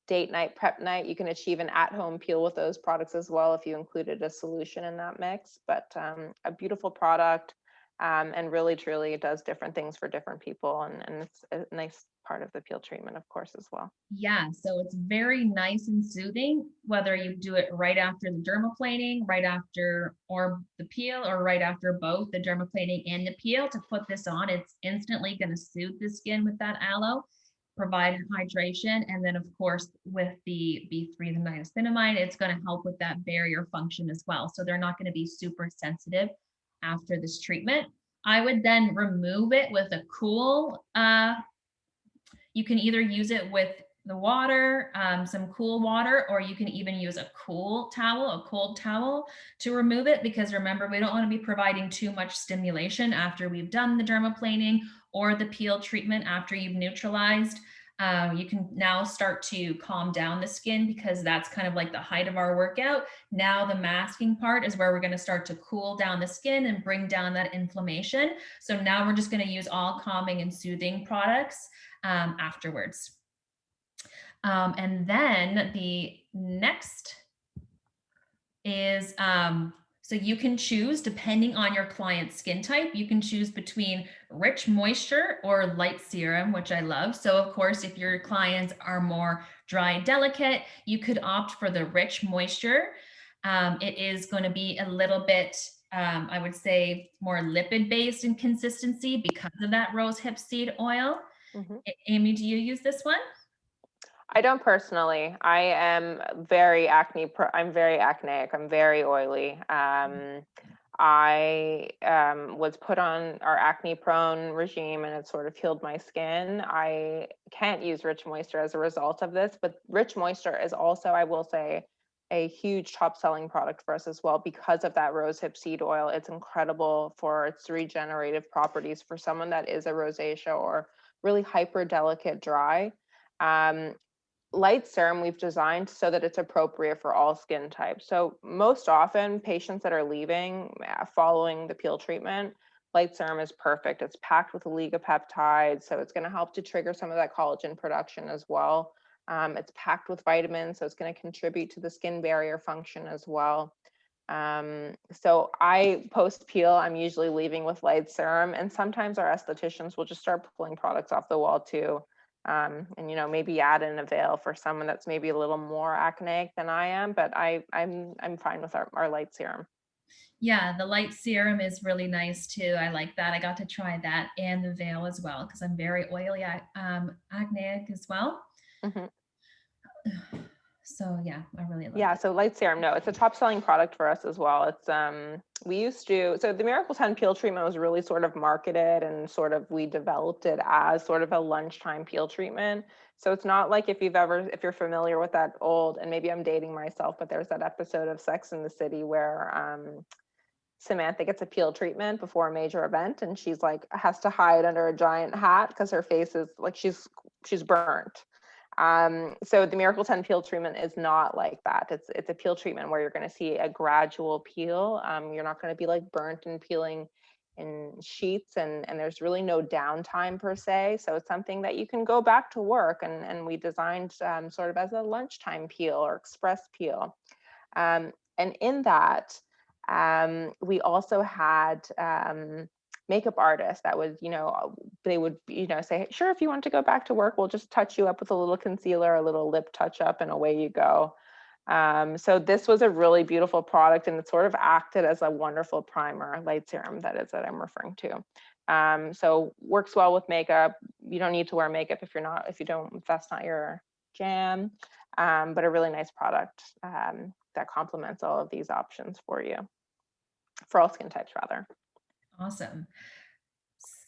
date night, prep night. You can achieve an at-home peel with those products as well if you included a solution in that mix. But a beautiful product, and really truly it does different things for different people, and it's a nice part of the peel treatment, of course, as well. Yeah, so it's very nice and soothing, whether you do it right after the dermaplaning, right after or the peel, or right after both the dermaplaning and the peel. To put this on, it's instantly going to soothe the skin with that aloe, provide hydration, and then of course with the B3, the niacinamide, it's going to help with that barrier function as well. So they're not going to be super sensitive after this treatment. I would then remove it with a cool you can either use it with the water, some cool water, or you can even use a cool towel, a cold towel to remove it. Because remember, we don't want to be providing too much stimulation after we've done the dermaplaning or the peel treatment after you've neutralized. You can now start to calm down the skin, because that's kind of like the height of our workout. Now, the masking part is where we're going to start to cool down the skin and bring down that inflammation. So now we're just going to use all calming and soothing products afterwards. And then the next is so you can choose, depending on your client's skin type, you can choose between rich moisture or light serum, which I love. So of course, if your clients are more dry and delicate, you could opt for the rich moisture. It is going to be a little bit, I would say, more lipid based in consistency because of that rose hip seed oil. Mhm. Amy, do you use this one? I don't personally. I am very I'm very acneic. I'm very oily. I was put on our acne prone regime, and it sort of healed my skin. I can't use rich moisture as a result of this, but rich moisture is also, I will say, a huge top selling product for us as well because of that rosehip seed oil. It's incredible for its regenerative properties for someone that is a rosacea or really hyper delicate dry. Um, Light serum we've designed so that it's appropriate for all skin types. So most often patients that are leaving following the peel treatment, light serum is perfect. It's packed with oligopeptides, so it's going to help to trigger some of that collagen production as well. It's packed with vitamins, so it's going to contribute to the skin barrier function as well. So I post peel, I'm usually leaving with light serum, and sometimes our estheticians will just start pulling products off the wall too. And maybe add in a veil for someone that's maybe a little more acneic than I am, but I'm fine with our light serum. Yeah, the light serum is really nice too. I like that. I got to try that and the veil as well, because I'm very oily, acneic as well. Mhm. So yeah, I really love Yeah, that. so light serum, no, it's a top selling product for us as well. It's we used to, so the Miracle 10 peel treatment was really sort of marketed, and sort of we developed it as sort of a lunchtime peel treatment. So it's not like if you're familiar with that old, and maybe I'm dating myself, but there's that episode of Sex in the City where Samantha gets a peel treatment before a major event, and she's like has to hide under a giant hat because her face is like she's burnt. So the Miracle 10 peel treatment is not like that. It's a peel treatment where you're going to see a gradual peel. You're not going to be like burnt and peeling in sheets, and there's really no downtime per se. So it's something that you can go back to work, and we designed sort of as a lunchtime peel or express peel. And in that, we also had makeup artists that would, they would, say, sure, if you want to go back to work, we'll just touch you up with a little concealer, a little lip touch up, and away you go. So this was a really beautiful product, and it sort of acted as a wonderful primer, light serum, that is that I'm referring to. So works well with makeup. You don't need to wear makeup if if that's not your jam. But a really nice product that complements all of these options for you, for all skin types rather. Awesome.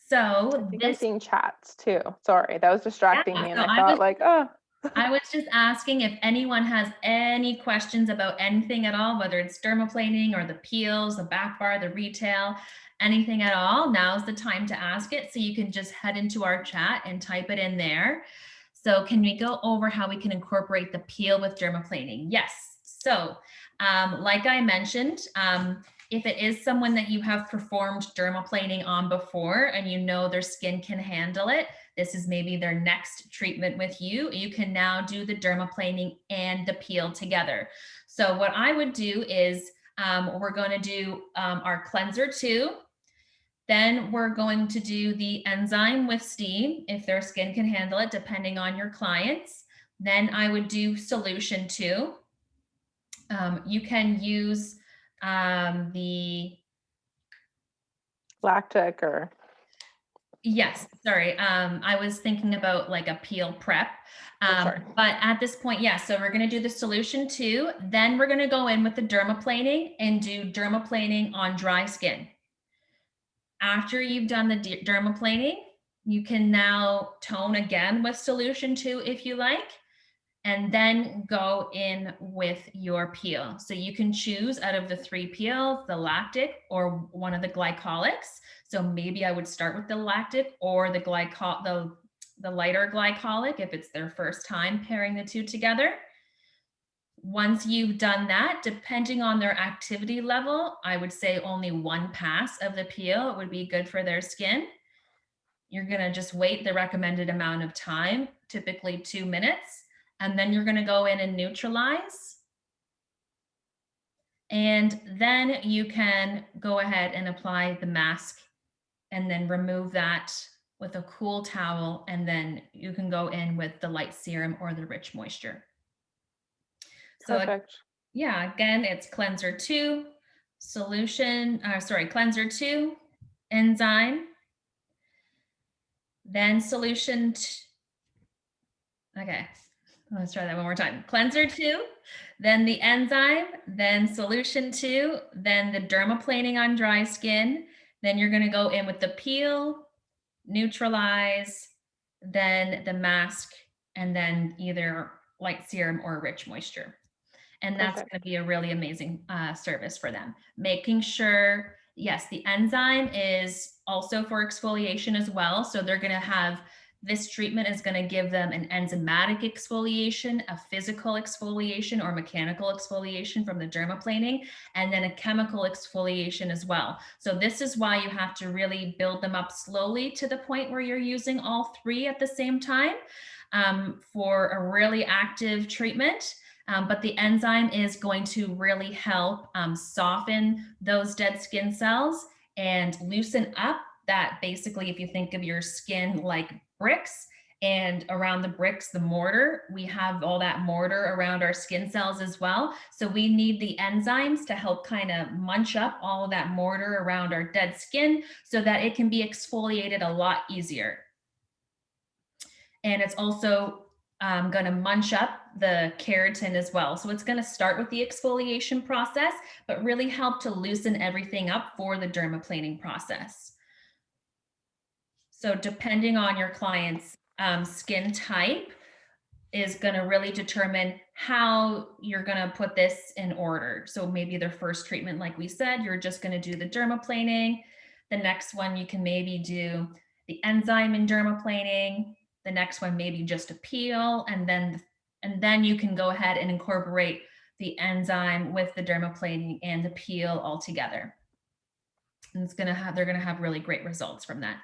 I So think I'm this, seeing chats too. Sorry, that was distracting yeah, me, and so I thought like, oh, I was just asking if anyone has any questions about anything at all, whether it's dermaplaning or the peels, the back bar, the retail, anything at all. Now's the time to ask it. So you can just head into our chat and type it in there. So can we go over how we can incorporate the peel with dermaplaning? Yes. So like I mentioned, if it is someone that you have performed dermaplaning on before and you know their skin can handle it, this is maybe their next treatment with you, you can now do the dermaplaning and the peel together. So what I would do is we're going to do our cleanser 2. Then we're going to do the enzyme with steam if their skin can handle it, depending on your clients. Then I would do solution 2. You can use the lactic or Yes, sorry. I was thinking about like a peel prep. sorry. But at this point, yeah, so we're going to do the solution 2. Then we're going to go in with the dermaplaning and do dermaplaning on dry skin. After you've done the dermaplaning, you can now tone again with solution 2 if you like, and then go in with your peel. So you can choose out of the 3 peels, the lactic or one of the glycolics. So maybe I would start with the lactic or the lighter glycolic if it's their first time pairing the 2 together. Once you've done that, depending on their activity level, I would say only 1 pass of the peel would be good for their skin. You're going to just wait the recommended amount of time, typically 2 minutes, and then you're going to go in and neutralize. And then you can go ahead and apply the mask and then remove that with a cool towel. And then you can go in with the light serum or the rich moisture. So Perfect. yeah, again, it's cleanser 2, cleanser 2, enzyme, then solution. Okay, let's try that one more time. Cleanser 2, then the enzyme, then solution 2, then the dermaplaning on dry skin. Then you're going to go in with the peel, neutralize, then the mask, and then either light serum or rich moisture. And that's Perfect. going to be a really amazing service for them. Making sure, yes, the enzyme is also for exfoliation as well. So they're going to have this treatment is going to give them an enzymatic exfoliation, a physical exfoliation or mechanical exfoliation from the dermaplaning, and then a chemical exfoliation as well. So this is why you have to really build them up slowly to the point where you're using all 3 at the same time for a really active treatment. But the enzyme is going to really help soften those dead skin cells and loosen up that. Basically, if you think of your skin like bricks, and around the bricks, the mortar, we have all that mortar around our skin cells as well. So we need the enzymes to help kind of munch up all of that mortar around our dead skin so that it can be exfoliated a lot easier. And it's also going to munch up the keratin as well. So it's going to start with the exfoliation process, but really help to loosen everything up for the dermaplaning process. So depending on your client's skin type is going to really determine how you're going to put this in order. So maybe their first treatment, like we said, you're just going to do the dermaplaning. The next one, you can maybe do the enzyme in dermaplaning. the next one maybe just a peel, and then you can go ahead and incorporate the enzyme with the dermaplaning and the peel all together. And they're gonna have really great results from that.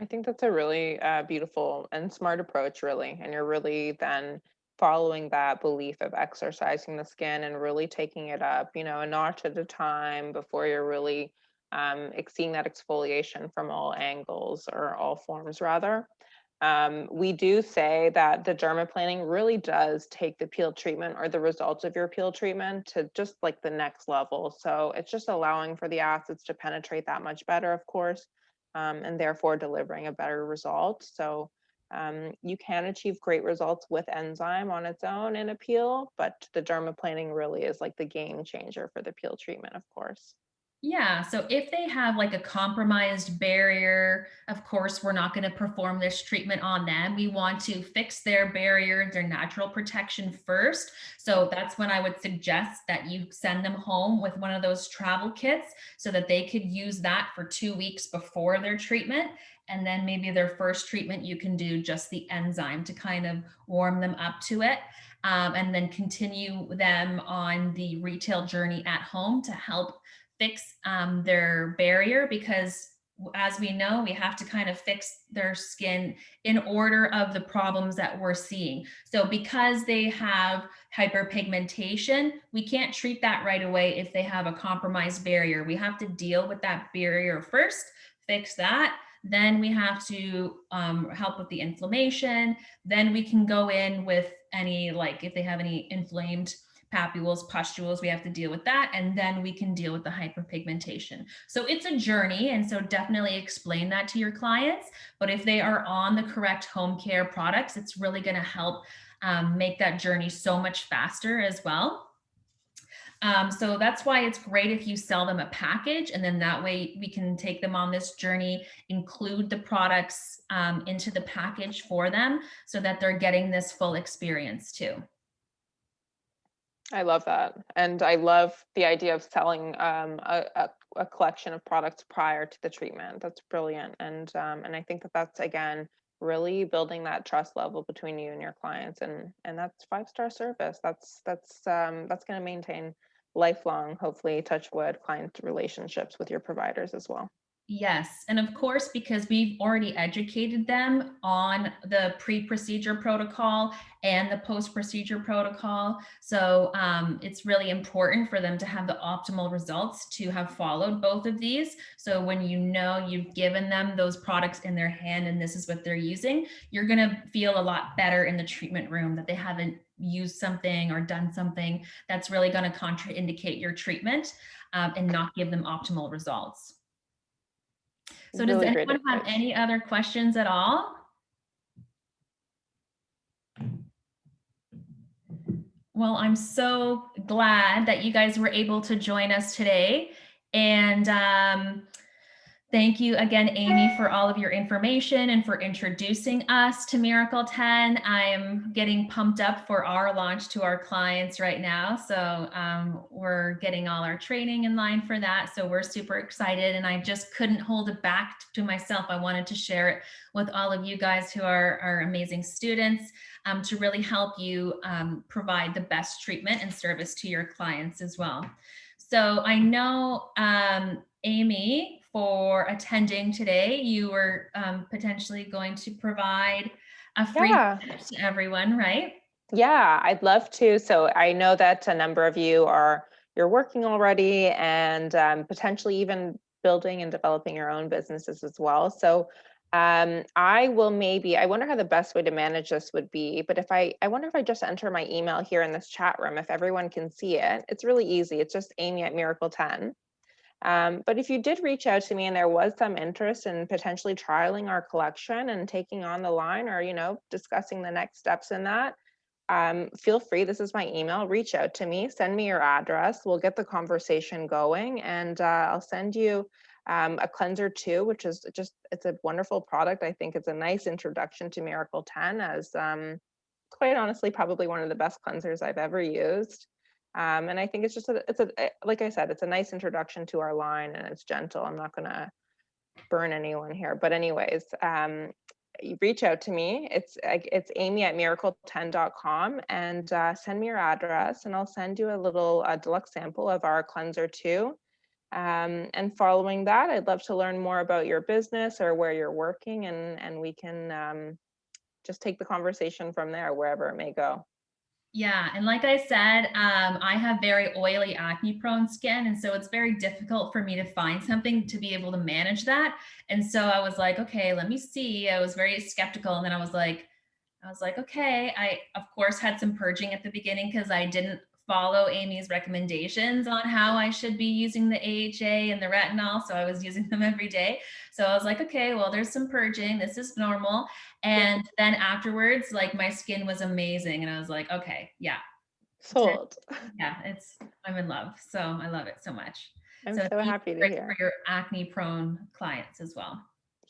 I think that's a really beautiful and smart approach, really. And you're really then following that belief of exercising the skin and really taking it up, a notch at a time before you're really seeing that exfoliation from all angles or all forms, rather. We do say that the dermaplaning really does take the peel treatment or the results of your peel treatment to just like the next level. So it's just allowing for the acids to penetrate that much better, of course, and therefore delivering a better result. So you can achieve great results with enzyme on its own in a peel, but the dermaplaning really is like the game changer for the peel treatment, of course. Yeah. So if they have like a compromised barrier, of course, we're not going to perform this treatment on them. We want to fix their barrier, their natural protection first. So that's when I would suggest that you send them home with one of those travel kits so that they could use that for 2 weeks before their treatment. And then maybe their first treatment, you can do just the enzyme to kind of warm them up to it. And then continue them on the retail journey at home to help fix their barrier, because as we know, we have to kind of fix their skin in order of the problems that we're seeing. So because they have hyperpigmentation, we can't treat that right away if they have a compromised barrier. We have to deal with that barrier first, fix that. Then we have to help with the inflammation. Then we can go in with any, like if they have any inflamed papules, pustules, we have to deal with that. And then we can deal with the hyperpigmentation. So it's a journey. And so definitely explain that to your clients. But if they are on the correct home care products, it's really going to help make that journey so much faster as well. So that's why it's great if you sell them a package, and then that way we can take them on this journey, include the products into the package for them so that they're getting this full experience too. I love that. And I love the idea of selling a collection of products prior to the treatment. That's brilliant. And I think that that's again really building that trust level between you and your clients, and that's five-star service. That's going to maintain lifelong, hopefully, touch wood, client relationships with your providers as well. Yes. And of course, because we've already educated them on the pre procedure protocol and the post procedure protocol. So it's really important for them to have the optimal results to have followed both of these. So when you know you've given them those products in their hand and this is what they're using, you're going to feel a lot better in the treatment room that they haven't used something or done something that's really going to contraindicate your treatment and not give them optimal results. So does Really great anyone have advice. any other questions at all? Well, I'm so glad that you guys were able to join us today. And thank you again, Amy, for all of your information and for introducing us to Miracle 10. I am getting pumped up for our launch to our clients right now. So we're getting all our training in line for that. So we're super excited. And I just couldn't hold it back to myself. I wanted to share it with all of you guys who are our amazing students to really help you provide the best treatment and service to your clients as well. So I know, Amy, for attending today, you were potentially going to provide a free Yeah. gift to everyone, right? Yeah, I'd love to. So I know that a number of you you're working already and potentially even building and developing your own businesses as well. So I wonder how the best way to manage this would be, but I wonder if I just enter my email here in this chat room, if everyone can see it. It's really easy. It's just Amy at Miracle 10. But if you did reach out to me and there was some interest in potentially trialing our collection and taking on the line or, discussing the next steps in that, feel free. This is my email. Reach out to me, send me your address. We'll get the conversation going, and I'll send you a cleanser too, which is it's a wonderful product. I think it's a nice introduction to Miracle 10 as quite honestly, probably one of the best cleansers I've ever used. And I think it's just like I said, it's a nice introduction to our line and it's gentle. I'm not going to burn anyone here, but anyways, you reach out to me. It's Amy at miracle10.com, and send me your address, and I'll send you a little deluxe sample of our cleanser too. And following that, I'd love to learn more about your business or where you're working, and we can just take the conversation from there, wherever it may go. Yeah, and like I said, I have very oily, acne-prone skin, and so it's very difficult for me to find something to be able to manage that. And so I was like, okay, let me see. I was very skeptical, and then I was like, okay. I of course had some purging at the beginning because I didn't follow Amy's recommendations on how I should be using the AHA and the retinol, so I was using them every day. So I was like, okay, well, there's some purging. This is normal. Yeah, And then afterwards, like my skin was amazing. And I was like, okay, yeah, 10, sold. yeah, I'm in love. So I love it so much. I'm So so these happy to tricks for hear. your acne prone clients as well.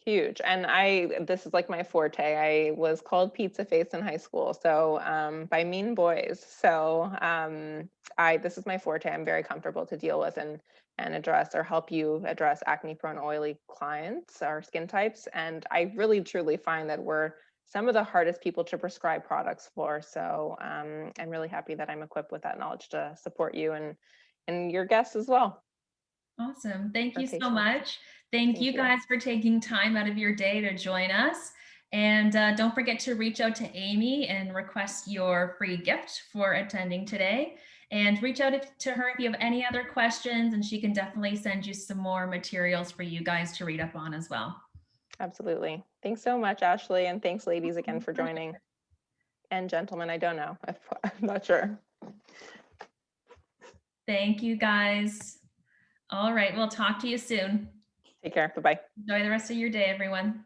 Huge. And this is like my forte. I was called pizza face in high school. So, by mean boys. So, this is my forte. I'm very comfortable to deal with and address or help you address acne prone oily clients or skin types. And I really truly find that we're some of the hardest people to prescribe products for. So, I'm really happy that I'm equipped with that knowledge to support you and your guests as well, Awesome. Thank our you so patients. much. Thank Thank you you. guys for taking time out of your day to join us. And don't forget to reach out to Amy and request your free gift for attending today. And reach out to her if you have any other questions, and she can definitely send you some more materials for you guys to read up on as well. Absolutely. Thanks so much, Ashley. And thanks, ladies, again for joining. And gentlemen, I don't know. I'm not sure. Thank you guys. All right, we'll talk to you soon. Take care. Bye bye. Enjoy the rest of your day, everyone.